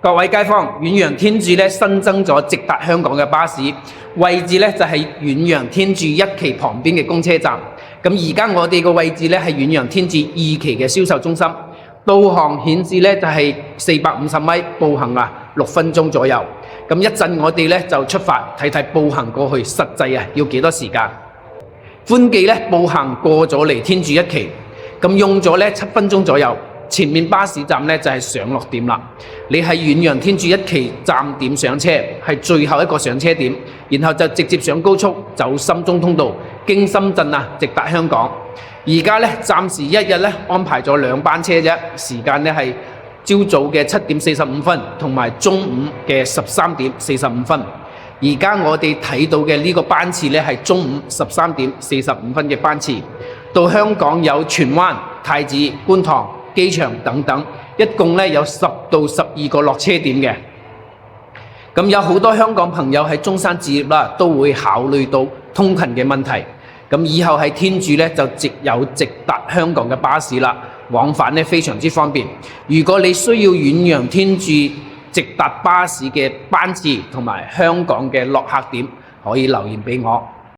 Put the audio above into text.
各位街坊，遠洋天柱咧新增咗直達香港嘅巴士，位置咧就係遠洋天柱1期旁邊嘅公車站。咁而家我哋個位置咧係遠洋天柱2期嘅銷售中心，導航顯示咧就係450米，步行6分鐘左右。咁一陣我哋咧就出發睇睇步行過去實際要幾多時間。歡記咧步行過咗嚟天柱1期，咁用咗咧7分鐘左右。前面巴士站咧就係上落點啦，你喺遠洋天柱1期站點上車，係最後一個上車點，然後就直接上高速走深中通道，經深圳直達香港。而家咧暫時一日咧安排咗2班車啫，時間咧係朝早嘅7點45分同埋中午嘅13點45分。而家我哋睇到嘅呢個班次咧係中午13點45分嘅班次，到香港有荃灣、太子、觀塘、機場等等，一共咧有10到12個落車點嘅。咁有好多香港朋友喺中山置業啦，都會考慮到通勤嘅問題。咁以後喺天柱咧就有直達香港嘅巴士啦，往返咧非常之方便。如果你需要遠洋天柱直達巴士嘅班次同埋香港嘅落客點，可以留言俾我。